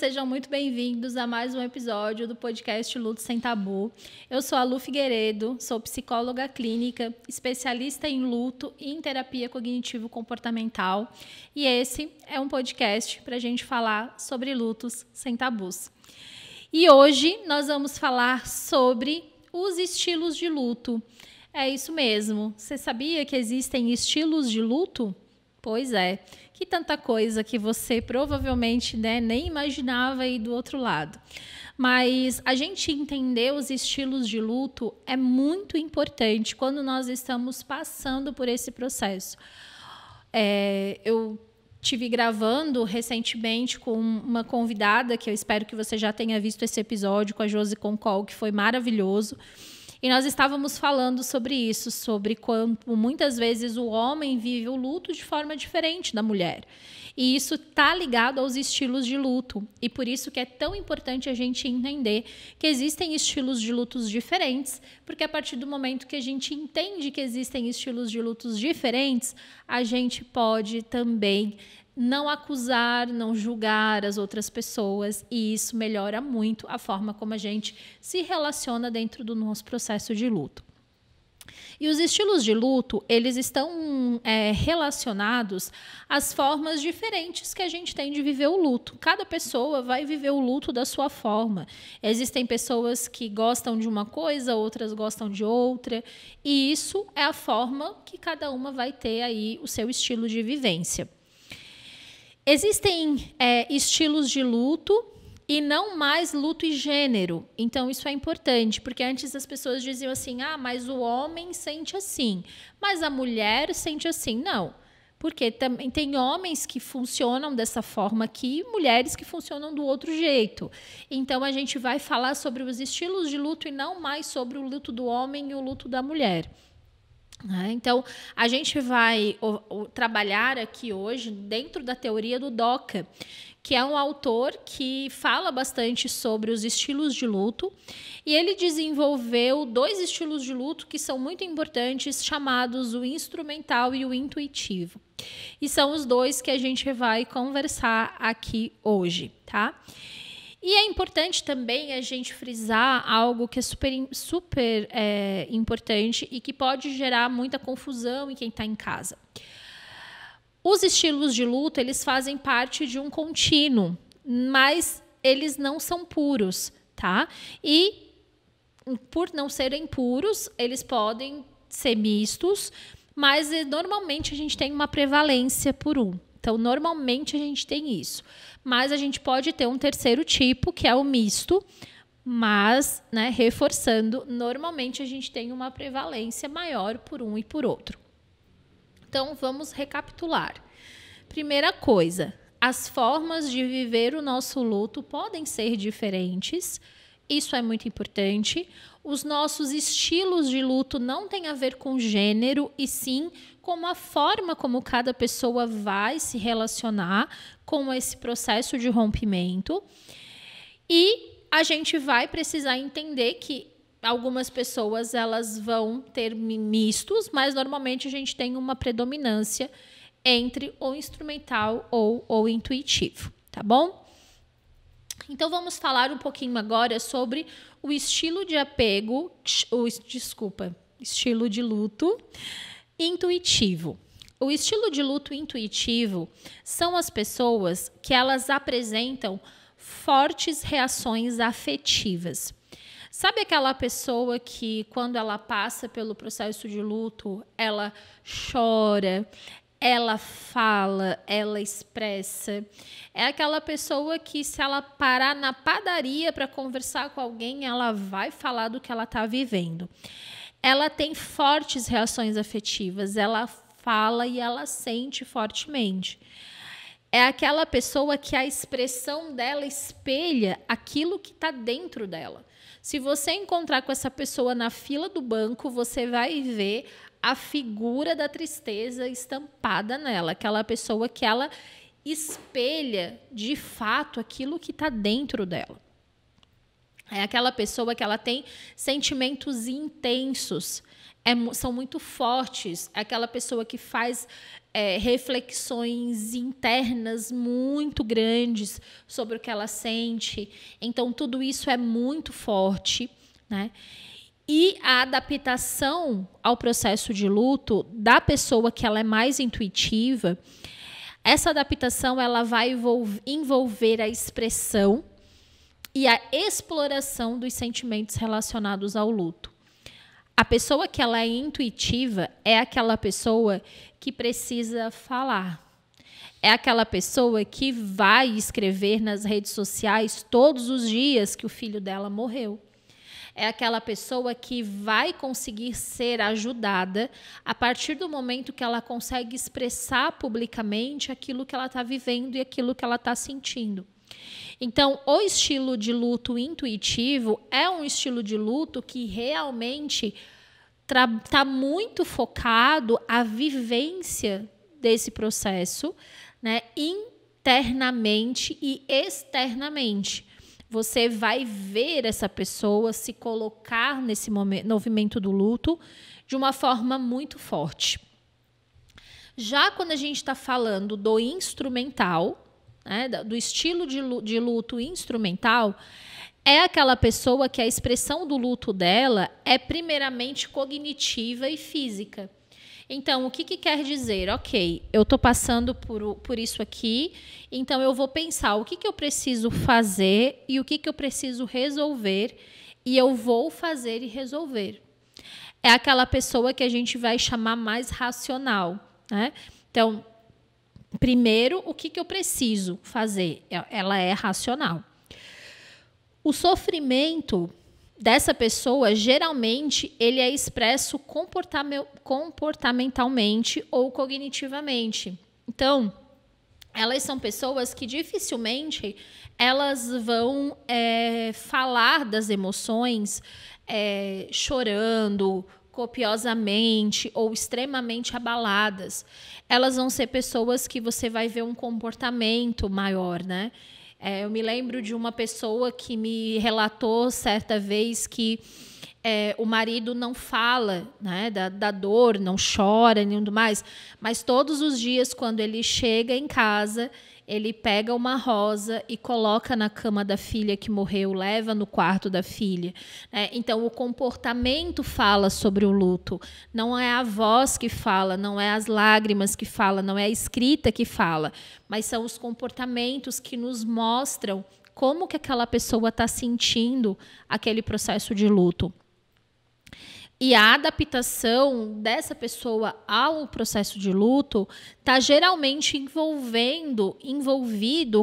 sejam muito bem-vindos a mais um episódio do podcast Luto Sem Tabu. Eu sou a Lu Figueiredo, sou psicóloga clínica, especialista em luto e em terapia cognitivo-comportamental. E esse é um podcast para a gente falar sobre lutos sem tabus. E hoje nós vamos falar sobre os estilos de luto. É isso mesmo. Você sabia que existem estilos de luto? Pois é. Que tanta coisa que você provavelmente nem imaginava aí do outro lado. Mas a gente entender os estilos de luto é muito importante quando nós estamos passando por esse processo. Eu estive gravando recentemente com uma convidada, que eu espero que você já tenha visto esse episódio, com a Josi Concol, que foi maravilhoso. E nós estávamos falando sobre isso, sobre quanto muitas vezes o homem vive o luto de forma diferente da mulher. E isso está ligado aos estilos de luto. E por isso que é tão importante a gente entender que existem estilos de lutos diferentes, porque a partir do momento que a gente entende que existem estilos de lutos diferentes, a gente pode também não acusar, não julgar as outras pessoas, e isso melhora muito a forma como a gente se relaciona dentro do nosso processo de luto. E os estilos de luto, eles estão relacionados às formas diferentes que a gente tem de viver o luto. Cada pessoa vai viver o luto da sua forma. Existem pessoas que gostam de uma coisa, outras gostam de outra, e isso é a forma que cada uma vai ter aí o seu estilo de vivência. Existem estilos de luto e não mais luto e gênero. Então, isso é importante, porque antes as pessoas diziam assim, mas o homem sente assim, mas a mulher sente assim. Não, porque também tem homens que funcionam dessa forma aqui e mulheres que funcionam do outro jeito. Então, a gente vai falar sobre os estilos de luto e não mais sobre o luto do homem e o luto da mulher. Então, a gente vai trabalhar aqui hoje dentro da teoria do Doca, que é um autor que fala bastante sobre os estilos de luto, e ele desenvolveu 2 estilos de luto que são muito importantes, chamados o instrumental e o intuitivo. E são os 2 que a gente vai conversar aqui hoje, tá? E é importante também a gente frisar algo que é super importante e que pode gerar muita confusão em quem está em casa. Os estilos de luto, eles fazem parte de um contínuo, mas eles não são puros, tá? E por não serem puros, eles podem ser mistos, mas normalmente a gente tem uma prevalência por um. Então, normalmente a gente tem isso. Mas a gente pode ter um terceiro tipo, que é o misto, mas, reforçando, normalmente a gente tem uma prevalência maior por um e por outro. Então, vamos recapitular. Primeira coisa, as formas de viver o nosso luto podem ser diferentes. Isso é muito importante. Os nossos estilos de luto não têm a ver com gênero, e sim com a forma como cada pessoa vai se relacionar com esse processo de rompimento. E a gente vai precisar entender que algumas pessoas elas vão ter mistos, mas normalmente a gente tem uma predominância entre o instrumental ou o intuitivo, tá bom? Então, vamos falar um pouquinho agora sobre o estilo de apego, estilo de luto intuitivo. O estilo de luto intuitivo são as pessoas que elas apresentam fortes reações afetivas. Sabe aquela pessoa que, quando ela passa pelo processo de luto, ela chora, ela fala, ela expressa? É aquela pessoa que, se ela parar na padaria para conversar com alguém, ela vai falar do que ela está vivendo. Ela tem fortes reações afetivas, ela fala e ela sente fortemente. É aquela pessoa que a expressão dela espelha aquilo que está dentro dela. Se você encontrar com essa pessoa na fila do banco, você vai ver a figura da tristeza estampada nela. Aquela pessoa que ela espelha, de fato, aquilo que está dentro dela. É aquela pessoa que ela tem sentimentos intensos, são muito fortes. É aquela pessoa que faz reflexões internas muito grandes sobre o que ela sente. Então, tudo isso é muito forte, né? E a adaptação ao processo de luto da pessoa que ela é mais intuitiva, essa adaptação ela vai envolver a expressão e a exploração dos sentimentos relacionados ao luto. A pessoa que ela é intuitiva é aquela pessoa que precisa falar. É aquela pessoa que vai escrever nas redes sociais todos os dias que o filho dela morreu. É aquela pessoa que vai conseguir ser ajudada a partir do momento que ela consegue expressar publicamente aquilo que ela está vivendo e aquilo que ela está sentindo. Então, o estilo de luto intuitivo é um estilo de luto que realmente está muito focado à vivência desse processo, né, internamente e externamente. Você vai ver essa pessoa se colocar nesse movimento do luto de uma forma muito forte. Já quando a gente está falando do instrumental, né, do estilo de luto instrumental, é aquela pessoa que a expressão do luto dela é primeiramente cognitiva e física. Então, o que quer dizer? Ok, eu estou passando por isso aqui, então eu vou pensar o que eu preciso fazer e o que eu preciso resolver, e eu vou fazer e resolver. É aquela pessoa que a gente vai chamar mais racional, né? Então, primeiro, o que eu preciso fazer? Ela é racional. O sofrimento dessa pessoa, geralmente, ele é expresso comportamentalmente ou cognitivamente. Então, elas são pessoas que dificilmente elas vão falar das emoções chorando copiosamente ou extremamente abaladas. Elas vão ser pessoas que você vai ver um comportamento maior, né? Eu me lembro de uma pessoa que me relatou certa vez que o marido não fala, né, da dor, não chora, nem tudo mais, mas todos os dias, quando ele chega em casa, ele pega uma rosa e coloca na cama da filha que morreu, leva no quarto da filha. Então, o comportamento fala sobre o luto. Não é a voz que fala, não é as lágrimas que fala, não é a escrita que fala, mas são os comportamentos que nos mostram como que aquela pessoa está sentindo aquele processo de luto. E a adaptação dessa pessoa ao processo de luto está geralmente envolvido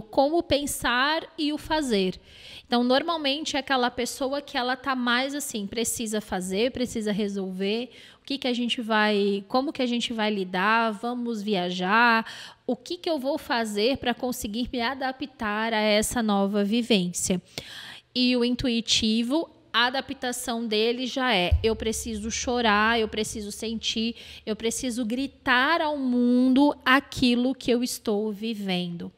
com o pensar e o fazer. Então, normalmente é aquela pessoa que ela está mais assim, precisa fazer, precisa resolver, como que a gente vai lidar, vamos viajar, o que eu vou fazer para conseguir me adaptar a essa nova vivência. E o intuitivo, a adaptação dele já eu preciso chorar, eu preciso sentir, eu preciso gritar ao mundo aquilo que eu estou vivendo.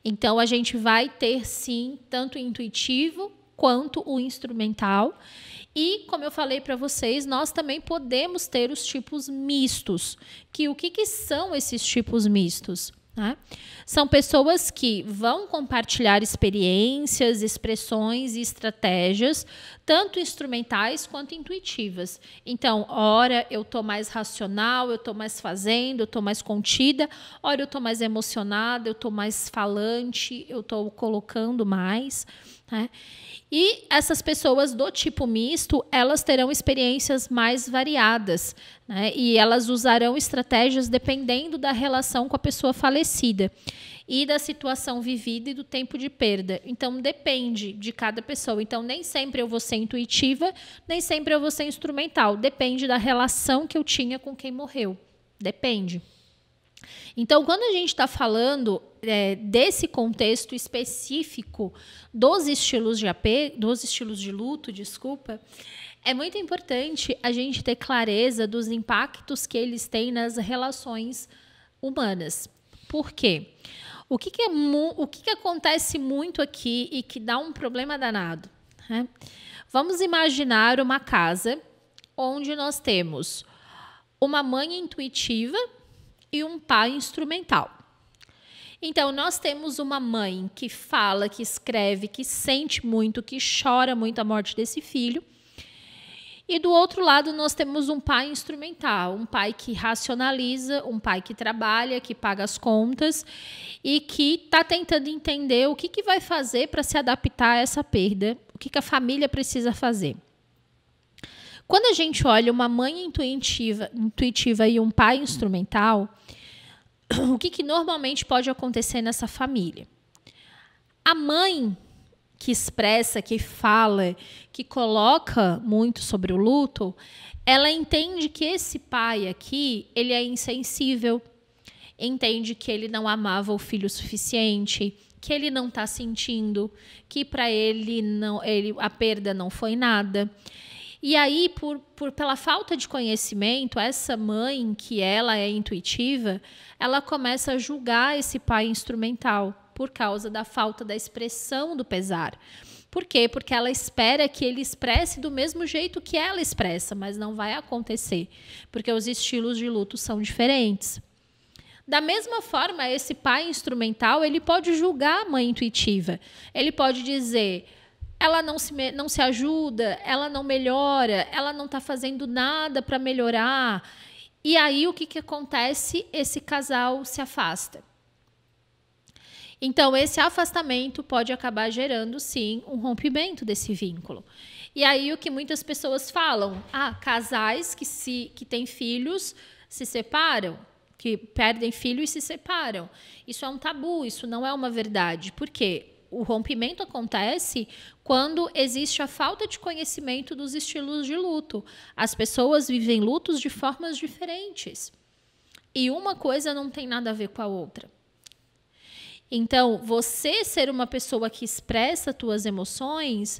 Então, a gente vai ter, sim, tanto o intuitivo quanto o instrumental. E, como eu falei para vocês, nós também podemos ter os tipos mistos. O que são esses tipos mistos? São pessoas que vão compartilhar experiências, expressões e estratégias, tanto instrumentais quanto intuitivas. Então, ora eu estou mais racional, eu estou mais fazendo, eu estou mais contida, ora eu estou mais emocionada, eu estou mais falante, eu estou colocando mais. E essas pessoas do tipo misto, elas terão experiências mais variadas, né? E elas usarão estratégias dependendo da relação com a pessoa falecida e da situação vivida e do tempo de perda. Então, depende de cada pessoa. Então, nem sempre eu vou ser intuitiva, nem sempre eu vou ser instrumental. Depende da relação que eu tinha com quem morreu. Depende. Então, quando a gente está falando desse contexto específico dos estilos de luto, é muito importante a gente ter clareza dos impactos que eles têm nas relações humanas. Por quê? O que acontece muito aqui e que dá um problema danado? né? Vamos imaginar uma casa onde nós temos uma mãe intuitiva e um pai instrumental. Então, nós temos uma mãe que fala, que escreve, que sente muito, que chora muito a morte desse filho. E do outro lado, nós temos um pai instrumental, um pai que racionaliza, um pai que trabalha, que paga as contas e que está tentando entender o que vai fazer para se adaptar a essa perda, o que a família precisa fazer. Quando a gente olha uma mãe intuitiva e um pai instrumental, o que normalmente pode acontecer nessa família? A mãe que expressa, que fala, que coloca muito sobre o luto, ela entende que esse pai aqui, ele é insensível, entende que ele não amava o filho o suficiente, que ele não está sentindo, que para ele, a perda não foi nada. E aí, pela falta de conhecimento, essa mãe, que ela é intuitiva, ela começa a julgar esse pai instrumental por causa da falta da expressão do pesar. Por quê? Porque ela espera que ele expresse do mesmo jeito que ela expressa, mas não vai acontecer, porque os estilos de luto são diferentes. Da mesma forma, esse pai instrumental, ele pode julgar a mãe intuitiva. Ele pode dizer: ela não se ajuda, ela não melhora, ela não está fazendo nada para melhorar. E aí, o que acontece? Esse casal se afasta. Então, esse afastamento pode acabar gerando, sim, um rompimento desse vínculo. E aí, o que muitas pessoas falam? Casais que têm filhos se separam, que perdem filho e se separam. Isso é um tabu, isso não é uma verdade. Por quê? O rompimento acontece quando existe a falta de conhecimento dos estilos de luto. As pessoas vivem lutos de formas diferentes. E uma coisa não tem nada a ver com a outra. Então, você ser uma pessoa que expressa suas emoções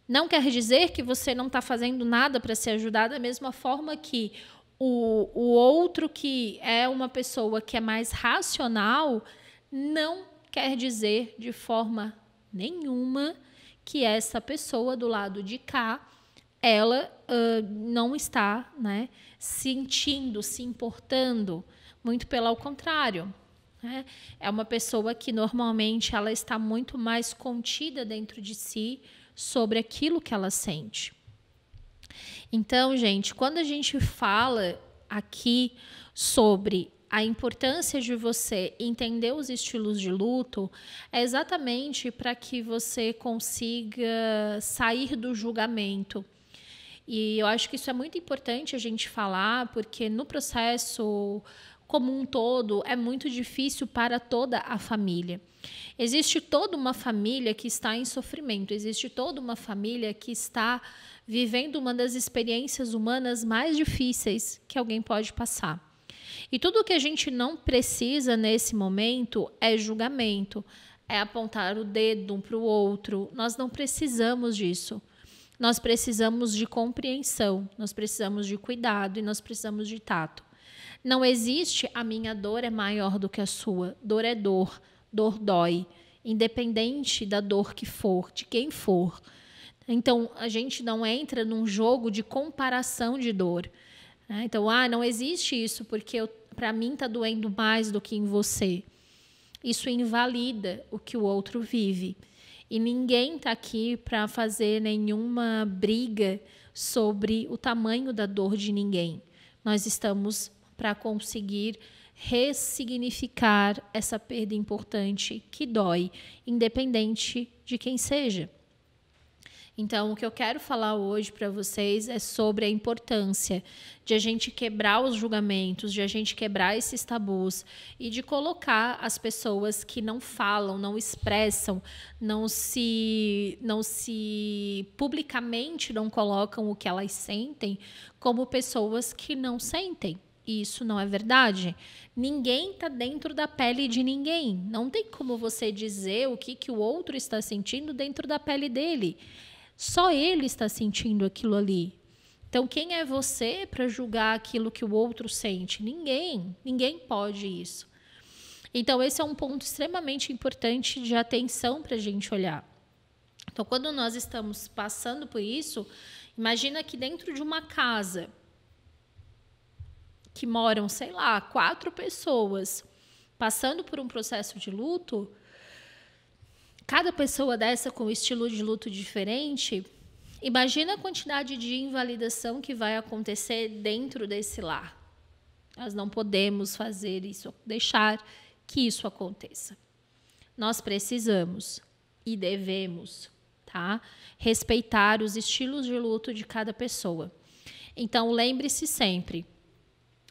não quer dizer que você não está fazendo nada para se ajudar, da mesma forma que o outro, que é uma pessoa que é mais racional, não quer dizer de forma nenhuma que essa pessoa do lado de cá, ela não está, né, sentindo, se importando, muito pelo contrário. É uma pessoa que normalmente ela está muito mais contida dentro de si sobre aquilo que ela sente. Então, gente, quando a gente fala aqui sobre a importância de você entender os estilos de luto, é exatamente para que você consiga sair do julgamento. E eu acho que isso é muito importante a gente falar, porque no processo como um todo, é muito difícil para toda a família. Existe toda uma família que está em sofrimento, existe toda uma família que está vivendo uma das experiências humanas mais difíceis que alguém pode passar. E tudo o que a gente não precisa nesse momento é julgamento, é apontar o dedo um para o outro. Nós não precisamos disso. Nós precisamos de compreensão, nós precisamos de cuidado e nós precisamos de tato. Não existe a minha dor é maior do que a sua. Dor é dor, dor dói, independente da dor que for, de quem for. Então, a gente não entra num jogo de comparação de dor. Então, não existe isso porque para mim está doendo mais do que em você. Isso invalida o que o outro vive. E ninguém está aqui para fazer nenhuma briga sobre o tamanho da dor de ninguém. Nós estamos para conseguir ressignificar essa perda importante que dói, independente de quem seja. Então, o que eu quero falar hoje para vocês é sobre a importância de a gente quebrar os julgamentos, de a gente quebrar esses tabus e de colocar as pessoas que não falam, não expressam, não se publicamente não colocam o que elas sentem como pessoas que não sentem. E isso não é verdade. Ninguém está dentro da pele de ninguém. Não tem como você dizer o que o outro está sentindo dentro da pele dele. Só ele está sentindo aquilo ali. Então, quem é você para julgar aquilo que o outro sente? Ninguém. Ninguém pode isso. Então, esse é um ponto extremamente importante de atenção para a gente olhar. Então, quando nós estamos passando por isso, imagina que dentro de uma casa que moram, sei lá, 4 pessoas, passando por um processo de luto, cada pessoa dessa com um estilo de luto diferente, imagina a quantidade de invalidação que vai acontecer dentro desse lar. Nós não podemos fazer isso, deixar que isso aconteça. Nós precisamos e devemos, tá? Respeitar os estilos de luto de cada pessoa. Então, lembre-se sempre,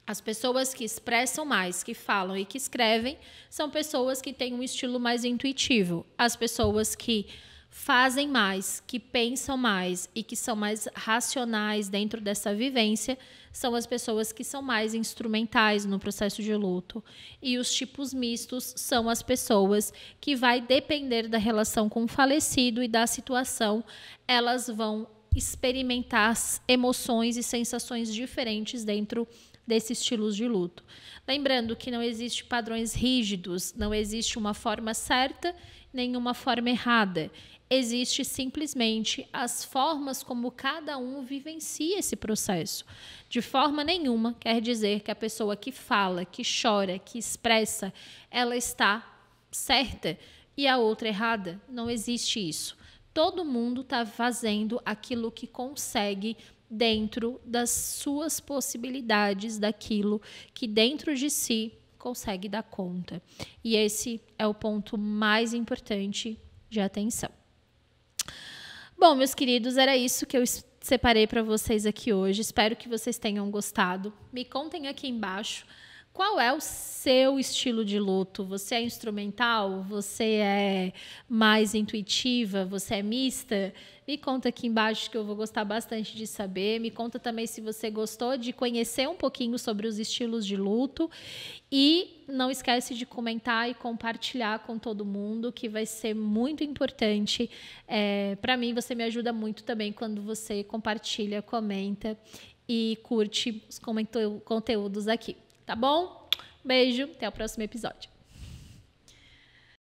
as pessoas que expressam mais, que falam e que escrevem, são pessoas que têm um estilo mais intuitivo. As pessoas que fazem mais, que pensam mais e que são mais racionais dentro dessa vivência, são as pessoas que são mais instrumentais no processo de luto. E os tipos mistos são as pessoas que vai depender da relação com o falecido e da situação, elas vão experimentar emoções e sensações diferentes dentro desses estilos de luto. Lembrando que não existe padrões rígidos, não existe uma forma certa, nenhuma forma errada. Existe simplesmente as formas como cada um vivencia esse processo. De forma nenhuma quer dizer que a pessoa que fala, que chora, que expressa, ela está certa e a outra errada. Não existe isso. Todo mundo está fazendo aquilo que consegue dentro das suas possibilidades, daquilo que dentro de si consegue dar conta. E esse é o ponto mais importante de atenção. Bom, meus queridos, era isso que eu separei para vocês aqui hoje. Espero que vocês tenham gostado. Me contem aqui embaixo qual é o seu estilo de luto. Você é instrumental? Você é mais intuitiva? Você é mista? Me conta aqui embaixo que eu vou gostar bastante de saber. Me conta também se você gostou de conhecer um pouquinho sobre os estilos de luto. E não esquece de comentar e compartilhar com todo mundo, que vai ser muito importante. Para mim, você me ajuda muito também quando você compartilha, comenta e curte os conteúdos aqui. Tá bom? Beijo, até o próximo episódio.